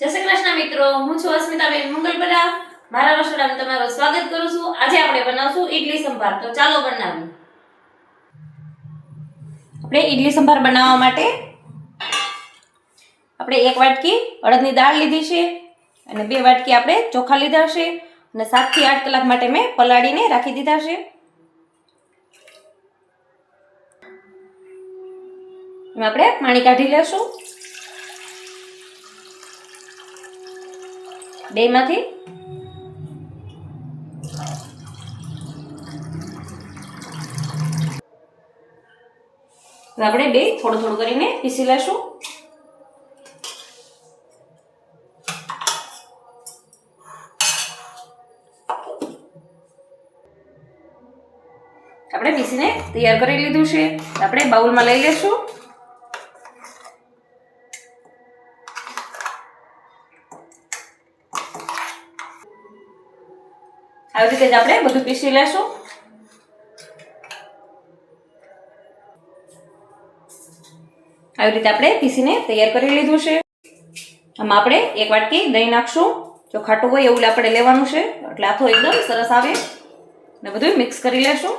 જય શ્રી કૃષ્ણ મિત્રો, હું છું અસ્મિતાબેન મંગલપરા. મારા રસોડામાં તમારું સ્વાગત કરું છું. આજે આપણે બનાવશું ઈડલી સંભાર. તો ચાલો બનાવીએ. આપણે ઈડલી સંભાર બનાવવા માટે આપણે 1 વાટકી અડદની દાળ લીધી છે અને 2 વાટકી આપણે ચોખા લીધા છે અને 7 થી 8 કલાક માટે મેં પલાળીને રાખી દીધા છે. એમાં આપણે પાણી કાઢી લેશું બેમાંથી. આપણે બે થોડું થોડું કરીને પીસી લેશું. આપણે પીસીને તૈયાર કરી લીધું છે. આપણે બાઉલમાં લઈ લેશું. આવી રીતે જ આપણે બધું પીસી લેશું. આવી રીતે આપણે પીસીને તૈયાર કરી લીધું છે. આમાં આપણે 1 વાટકી દહીં નાખશું. જો ખાટું હોય એવું આપણે લેવાનું છે એટલે આથો એકદમ સરસ આવે. ને બધું મિક્સ કરી લેશું.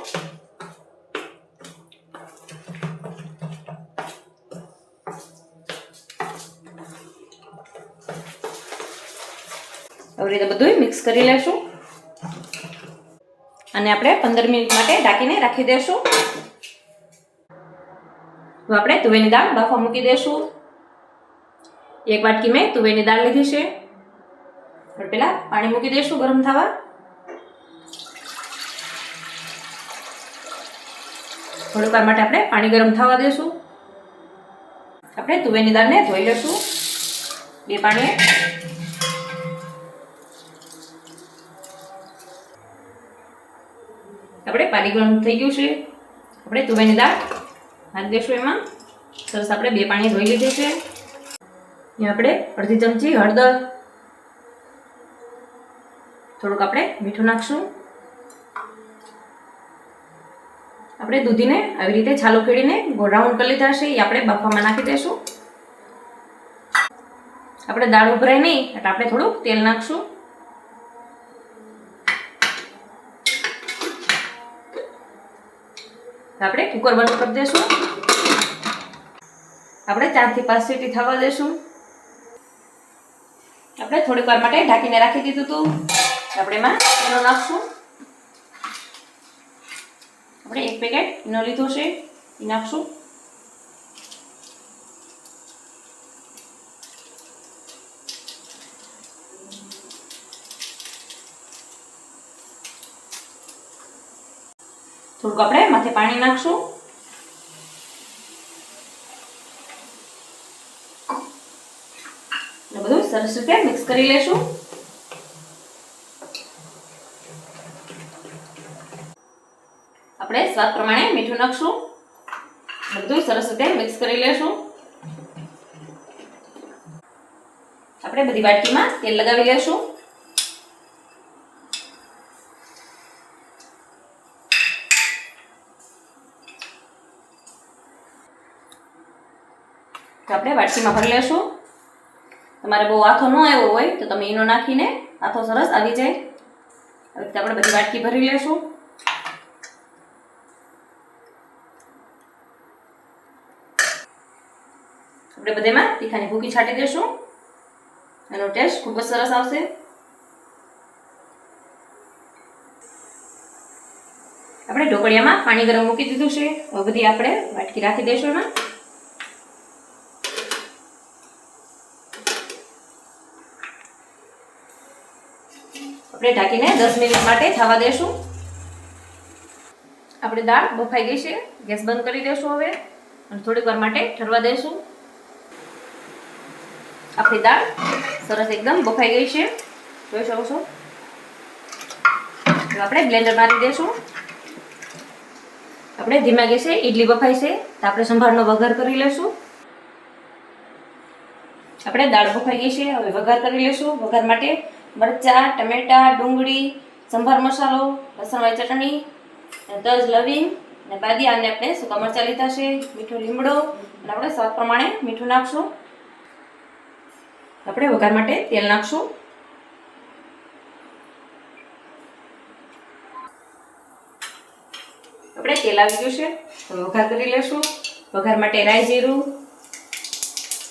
આવી રીતે બધું મિક્સ કરી લેશું અને આપણે 15 મિનિટ માટે ઢાંકીને રાખી દેશું. તો આપણે તુવેરની દાળ બાફવા મૂકી દેશું. 1 વાટકી મેં તુવેરની દાળ લીધી છે. પહેલા પાણી મૂકી દેશું ગરમ થવા. થોડીક વાર માટે આપણે પાણી ગરમ થવા દેશું. આપણે તુવેરની દાળને ધોઈ લેશું 2 પાણીએ. આપણે પાણી ગરમ થઈ ગયું છે. આપણે તુવેરની દાળ નાખી દઈશું એમાં. સરસ આપણે 2 પાણી ધોઈ લીધી છે. અહીંયા આપણે અડધી ચમચી હળદર, થોડુંક આપણે મીઠું નાખશું. આપણે દૂધીને આવી રીતે છાલો ખેડીને રાઉન્ડ કરી લીધા છે. એ આપણે બાફવામાં નાખી દઈશું. આપણે દાળ ઉભરાય નહીં એટલે આપણે થોડુંક તેલ નાખશું. આપણે કુકર બંધ કરી દઈશું. આપણે 4 થી 5 સીટી થવા દઈશું. આપણે થોડીક વાર માટે ઢાંકીને રાખી દીધું હતું. આપણે એમાં ઈનો નાખશું. આપણે 1 પેકેટ ઈનો લીધો છે એ નાખશું. થોડુંક આપણે માથે પાણી નાખશું. ને બધું સરસ રીતે મિક્સ કરી લેશું. આપણે સ્વાદ પ્રમાણે મીઠું નાખશું. બધું સરસ રીતે મિક્સ કરી લેશું. આપણે બધી વાટકીમાં તેલ લગાવી લેશું. તો આપણે વાટકીમાં ભરી લેશું. તમારે બહુ આથો ન આવ્યો હોય તો તમે ઈનો નાખીને આથો સરસ આવી જાય. આવી રીતે આપણે બધી વાટકી ભરી લેશું. આપણે બધામાં તીખાની ભૂકી છાંટી દેશું. એનો ટેસ્ટ ખૂબ જ સરસ આવશે. આપણે ઢોકળિયામાં પાણી ગરમ મૂકી દીધું છે. હવે બધી આપણે વાટકી રાખી દઈશું એમાં. આપણે ઢાંકીને 10 મિનિટ માટે થવા દેશું. આપણે દાળ બફાઈ ગઈ છે. ગેસ બંધ કરી દેશું હવે અને થોડીક વાર માટે ઠરવા દેશું. આપણી દાળ સરસ એકદમ બફાઈ ગઈ છે. જોઈ શકો છો. આપણે બ્લેન્ડર મારી દેશું. આપણે ધીમા ગેસે ઈડલી બફાઈ છે તો આપણે સંભારનો વઘાર કરી લેશું. આપણે દાળ બફાઈ ગઈ છે. હવે વઘાર કરી લેશું. વઘાર માટે મરચાં, ટમેટા, ડુંગળી, સંભાર મસાલો, લસણવાળી ચટણી, તજ, લવિંગ અને બાદિયા અને આપણે સૂકા મરચાં લીધા છે, મીઠો લીમડો અને આપણે સ્વાદ પ્રમાણે મીઠું નાખશું. આપણે વઘાર માટે તેલ નાખશું. આપણે તેલ આવી ગયું છે. હવે વઘાર કરી લેશું. વઘાર માટે રાઈ જીરું.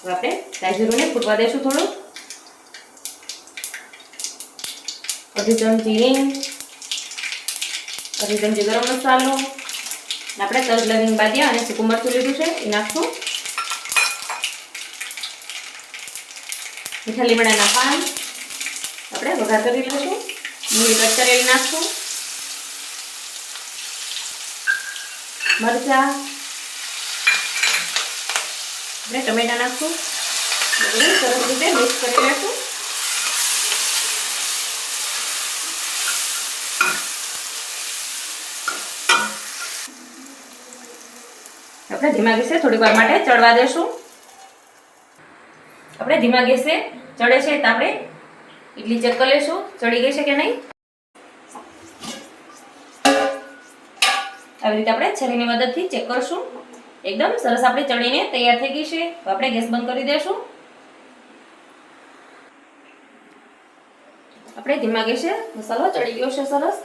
હવે આપણે રાઈ જીરુંને ફૂટવા દેશું થોડું. અડધી ચમચી હિંગ, અડધી ચમચી ગરમ મસાલો, આપણે તજ લવિંગ બાદિયા અને સૂકું મરચું લીધું છે એ નાખશું. મીઠા લીમડાના પાન આપણે વઘાર કરી લઈશું. લીલી કટ કરેલી નાખશું. મરચાં, આપણે ટમેટા નાખશું. સરસ રીતે મિક્સ કરી લઈશું. આપણે ધીમા ગેસે થોડીક વાર માટે ચડવા દેશું. આપણે ધીમા ગેસે ચડે છે તો આપણે ઇડલી ચેક કરી લઈશું ચડી ગઈ છે કે નહીં. આવી રીતે આપણે છરીની મદદથી ચેક કરશું. એકદમ સરસ આપણે ચડીને તૈયાર થઈ ગઈ છે. તો આપણે ગેસ બંધ કરી દેશું. આપણે ધીમા ગેસે મસાલો ચડી ગયો છે સરસ.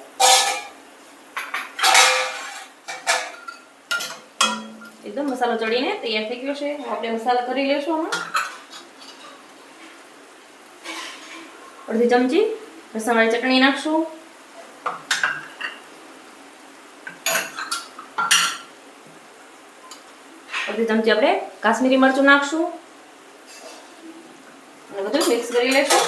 એકદમ મસાલો ચડીને તૈયાર થઈ ગયો છે. આપણે મસાલા કરી લેશું. આમાં અડધી ચમચી લસણવાળી ચટણી નાખશું. અડધી ચમચી આપણે કાશ્મીરી મરચું નાખશું અને બધું મિક્સ કરી લેશું.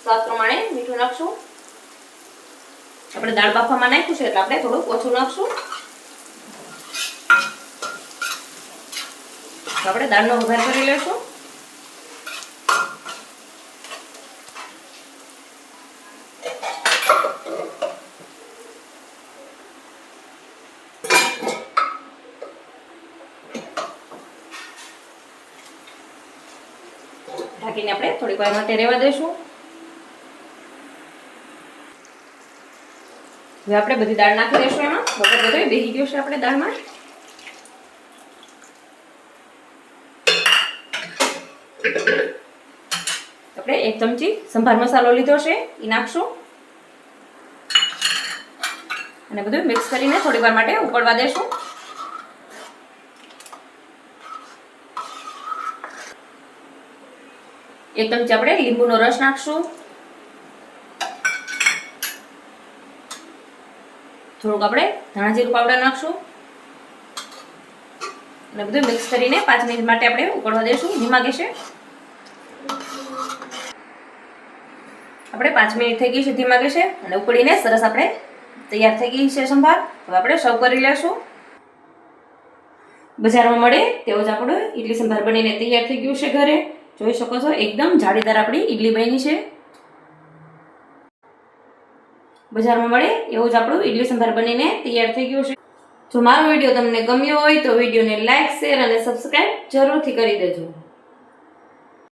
સ્વાદ પ્રમાણે મીઠું નાખશું. આપણે દાળ બાફવામાં નાખ્યું છે એટલે આપણે થોડું ઓછું નાખશું. તો આપણે દાળનો વઘાર કરી લેશું. ઢાંકીને આપણે થોડીક વાર માટે રહેવા દઈશું. હવે આપણે બધી દાળ નાખી દઈશું. એમાં વઘાર બધો બેસી ગયો છે આપણે દાળમાં. આપણે 1 ચમચી સંભાર મસાલો લીધો છે એ નાખશું અને બધું મિક્સ કરીને થોડી વાર માટે ઉકળવા દેશું. એક ચમચી આપણે લીંબુનો રસ નાખશું. થોડુંક આપણે ધાણા જીરું પાવડર નાખશું અને બધું મિક્સ કરીને 5 મિનિટ માટે આપણે ઉકળવા દઈશું ધીમા ગેસે. આપણે 5 મિનિટ થઈ ગઈ છે ધીમા ગેસે અને ઉકળીને સરસ આપણે તૈયાર થઈ ગઈ છે સંભાર. હવે આપણે સર્વ કરી લેશું. બજારમાં મળે તેવો જ આપણો ઇડલી સંભાર બનીને તૈયાર થઈ ગયું છે ઘરે. જોઈ શકો છો એકદમ જાળીદાર આપણી ઇડલી બની છે. બજારમાં મળે એવું જ આપણું ઇડલી સંભાર બનીને તૈયાર થઈ ગયું છે. જો મારો વિડીયો તમને ગમ્યો હોય તો વિડીયોને લાઈક, શેર અને સબસ્ક્રાઇબ જરૂરથી કરી દેજો.